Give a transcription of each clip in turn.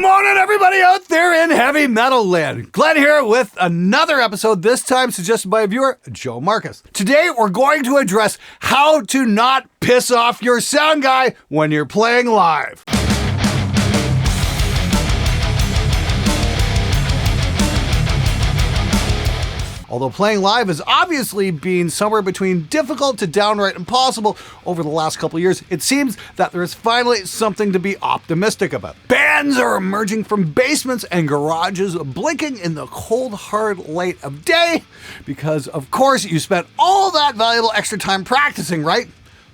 Morning, everybody out there in heavy metal land. Glenn here with another episode, this time suggested by a viewer, Joe Marcus. Today, we're going to address how to not piss off your sound guy when you're playing live. Although playing live has obviously been somewhere between difficult to downright impossible over the last couple of years, it seems that there is finally something to be optimistic about. Bands are emerging from basements and garages, blinking in the cold, hard light of day, because of course you spent all that valuable extra time practicing, right?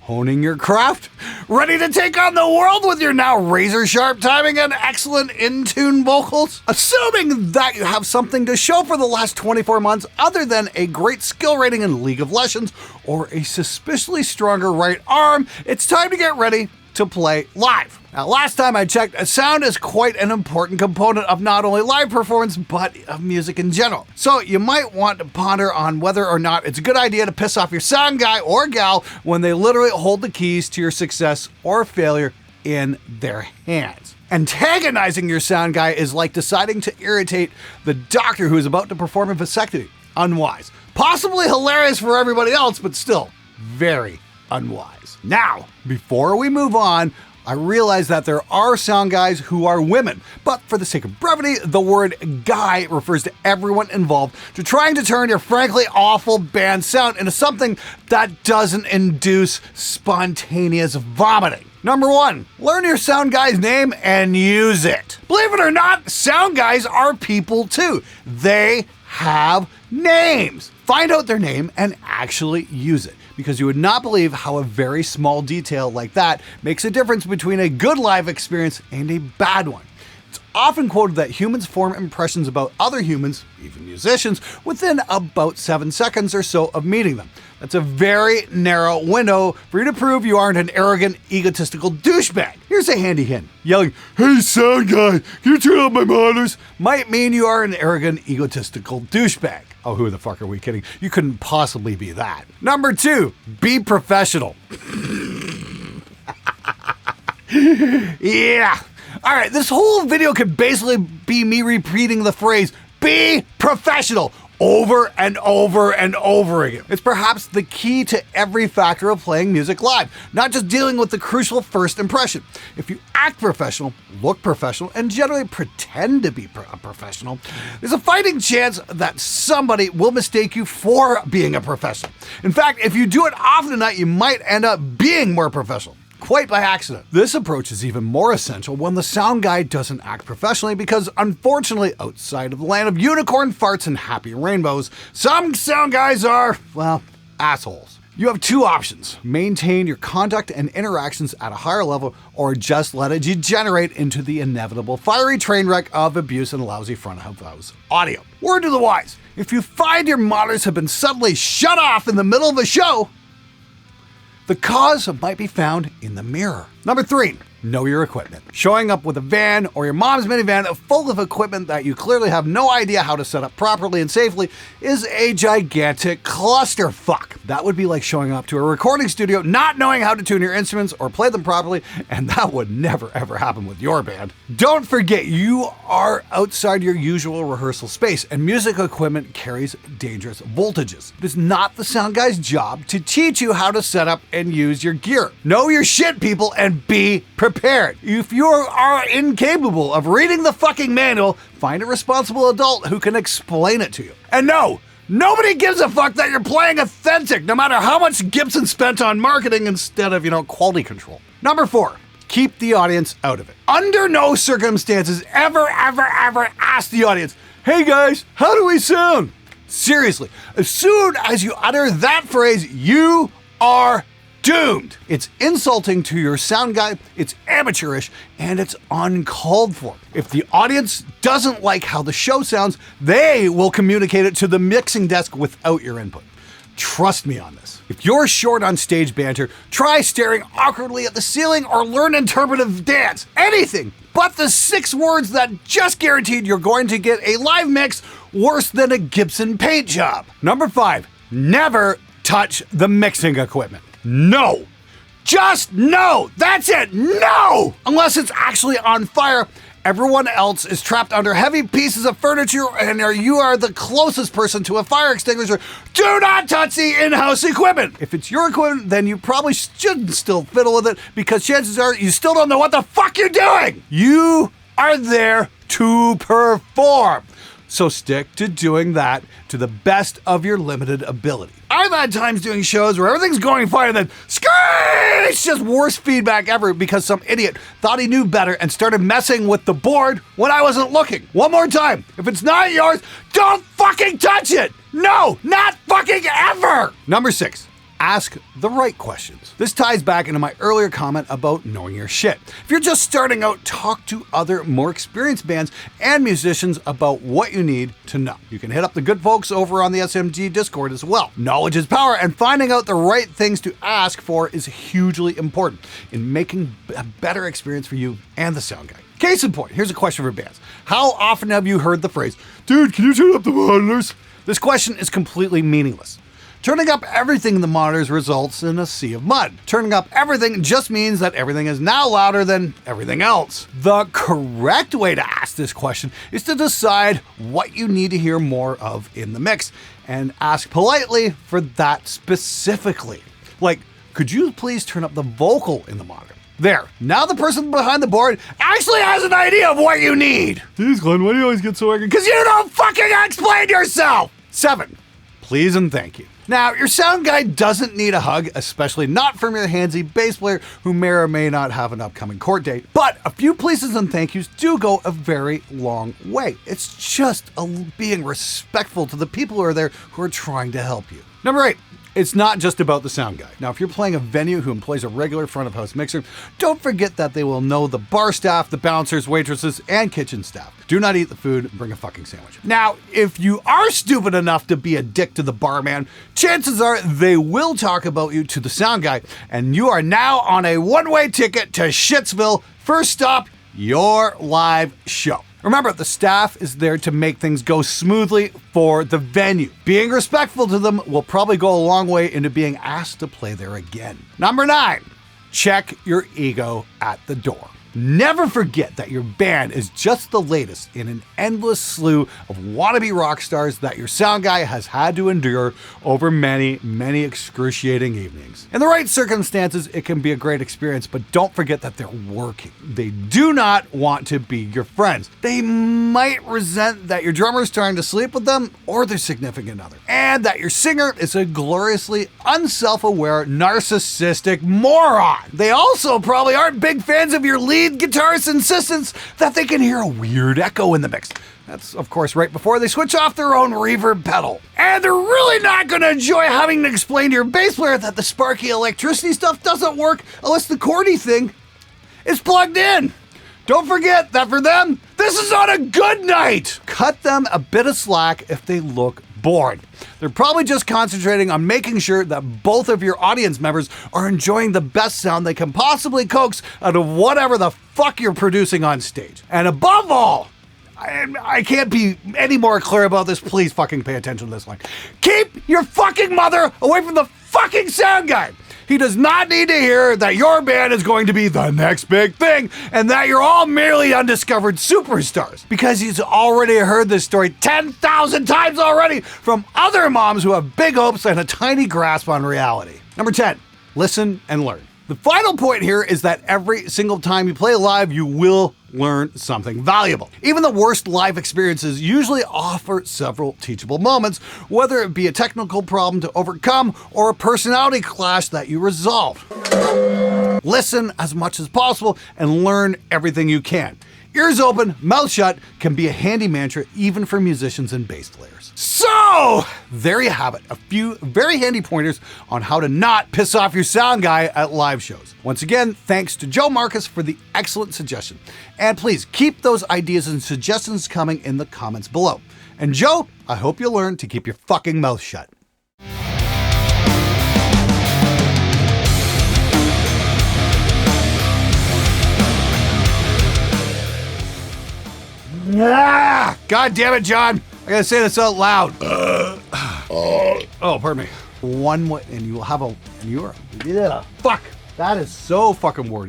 Honing your craft, ready to take on the world with your now razor-sharp timing and excellent in-tune vocals? Assuming that you have something to show for the last 24 months other than a great skill rating in League of Legends or a suspiciously stronger right arm, it's time to get ready to play live. Now, last time I checked, sound is quite an important component of not only live performance, but of music in general. So you might want to ponder on whether or not it's a good idea to piss off your sound guy or gal when they literally hold the keys to your success or failure in their hands. Antagonizing your sound guy is like deciding to irritate the doctor who is about to perform a vasectomy. Unwise. Possibly hilarious for everybody else, but still very unwise. Now, before we move on, I realize that there are sound guys who are women, but for the sake of brevity, the word guy refers to everyone involved to trying to turn your frankly awful band sound into something that doesn't induce spontaneous vomiting. Number 1, learn your sound guy's name and use it. Believe it or not, sound guys are people too. They have names. Find out their name and actually use it, because you would not believe how a very small detail like that makes a difference between a good live experience and a bad one. It's often quoted that humans form impressions about other humans, even musicians, within about 7 seconds or so of meeting them. That's a very narrow window for you to prove you aren't an arrogant, egotistical douchebag. Here's a handy hint. Yelling, "Hey sound guy, can you turn up my monitors?" might mean you are an arrogant, egotistical douchebag. Oh, who the fuck are we kidding? You couldn't possibly be that. Number 2, be professional. Yeah. All right, this whole video could basically be me repeating the phrase, be professional, over and over and over again. It's perhaps the key to every factor of playing music live, not just dealing with the crucial first impression. If you act professional, look professional, and generally pretend to be a professional, there's a fighting chance that somebody will mistake you for being a professional. In fact, if you do it often enough, you might end up being more professional. Quite by accident. This approach is even more essential when the sound guy doesn't act professionally, because unfortunately, outside of the land of unicorn farts and happy rainbows, some sound guys are, well, assholes. You have 2 options: maintain your conduct and interactions at a higher level, or just let it degenerate into the inevitable fiery train wreck of abuse and lousy front of house audio. Word to the wise: if you find your monitors have been suddenly shut off in the middle of a show, the cause might be found in the mirror. Number 3, know your equipment. Showing up with a van or your mom's minivan full of equipment that you clearly have no idea how to set up properly and safely is a gigantic clusterfuck. That would be like showing up to a recording studio not knowing how to tune your instruments or play them properly, and that would never ever happen with your band. Don't forget, you are outside your usual rehearsal space, and music equipment carries dangerous voltages. It is not the sound guy's job to teach you how to set up and use your gear. Know your shit, people, and be prepared. If you are incapable of reading the fucking manual, find a responsible adult who can explain it to you. And no, nobody gives a fuck that you're playing authentic, no matter how much Gibson spent on marketing instead of, quality control. Number 4, keep the audience out of it. Under no circumstances ever ask the audience, "Hey guys, how do we sound?" Seriously, as soon as you utter that phrase, you are doomed. It's insulting to your sound guy, it's amateurish, and it's uncalled for. If the audience doesn't like how the show sounds, they will communicate it to the mixing desk without your input. Trust me on this. If you're short on stage banter, try staring awkwardly at the ceiling or learn interpretive dance. Anything but the 6 words that just guaranteed you're going to get a live mix worse than a Gibson paint job. Number 5, never touch the mixing equipment. No. Just no. That's it. No. Unless it's actually on fire Everyone else is trapped under heavy pieces of furniture and you are the closest person to a fire extinguisher, do not touch the in-house equipment. If it's your equipment, then you probably shouldn't still fiddle with it because chances are you still don't know what the fuck you're doing. You are there to perform. So stick to doing that to the best of your limited ability. I've had times doing shows where everything's going fine and then screech, just worst feedback ever because some idiot thought he knew better and started messing with the board when I wasn't looking. One more time, if it's not yours, don't fucking touch it. No, not fucking ever. Number 6. Ask the right questions. This ties back into my earlier comment about knowing your shit. If you're just starting out, talk to other more experienced bands and musicians about what you need to know. You can hit up the good folks over on the SMG Discord as well. Knowledge is power, and finding out the right things to ask for is hugely important in making a better experience for you and the sound guy. Case in point, here's a question for bands. How often have you heard the phrase, "Dude, can you turn up the monitors?" This question is completely meaningless. Turning up everything in the monitors results in a sea of mud. Turning up everything just means that everything is now louder than everything else. The correct way to ask this question is to decide what you need to hear more of in the mix and ask politely for that specifically. Like, could you please turn up the vocal in the monitor? There, now the person behind the board actually has an idea of what you need. Jeez, Glenn, why do you always get so angry? Because you don't fucking explain yourself! 7. Please and thank you. Now, your sound guy doesn't need a hug, especially not from your handsy bass player who may or may not have an upcoming court date, but a few pleases and thank yous do go a very long way. It's just being respectful to the people who are there who are trying to help you. Number 8. It's not just about the sound guy. Now, if you're playing a venue who employs a regular front of house mixer, don't forget that they will know the bar staff, the bouncers, waitresses, and kitchen staff. Do not eat the food, bring a fucking sandwich. Now, if you are stupid enough to be a dick to the barman, chances are they will talk about you to the sound guy, and you are now on a one-way ticket to Shitsville. First stop, your live show. Remember, the staff is there to make things go smoothly for the venue. Being respectful to them will probably go a long way into being asked to play there again. Number 9, check your ego at the door. Never forget that your band is just the latest in an endless slew of wannabe rock stars that your sound guy has had to endure over many, many excruciating evenings. In the right circumstances, it can be a great experience, but don't forget that they're working. They do not want to be your friends. They might resent that your drummer is trying to sleep with them or their significant other, and that your singer is a gloriously unself-aware, narcissistic moron. They also probably aren't big fans of your lead guitarist's insistence that they can hear a weird echo in the mix. That's, of course, right before they switch off their own reverb pedal. And they're really not going to enjoy having to explain to your bass player that the sparky electricity stuff doesn't work unless the chordy thing is plugged in. Don't forget that for them, this is on a good night. Cut them a bit of slack if they look bored. They're probably just concentrating on making sure that both of your audience members are enjoying the best sound they can possibly coax out of whatever the fuck you're producing on stage. And above all, I can't be any more clear about this. Please fucking pay attention to this line. Keep your fucking mother away from the fucking sound guy. He does not need to hear that your band is going to be the next big thing and that you're all merely undiscovered superstars, because he's already heard this story 10,000 times already from other moms who have big hopes and a tiny grasp on reality. Number 10, listen and learn. The final point here is that every single time you play live, you will learn something valuable. Even the worst live experiences usually offer several teachable moments, whether it be a technical problem to overcome or a personality clash that you resolve. Listen as much as possible and learn everything you can. Ears open, mouth shut can be a handy mantra even for musicians and bass players. So, there you have it. A few very handy pointers on how to not piss off your sound guy at live shows. Once again, thanks to Joe Marcus for the excellent suggestion. And please keep those ideas and suggestions coming in the comments below. And Joe, I hope you learn to keep your fucking mouth shut. Ah, God damn it, John. I gotta say this out loud. Oh, pardon me. One way, and you will have a, and you are, yeah, fuck. That is so fucking wordy.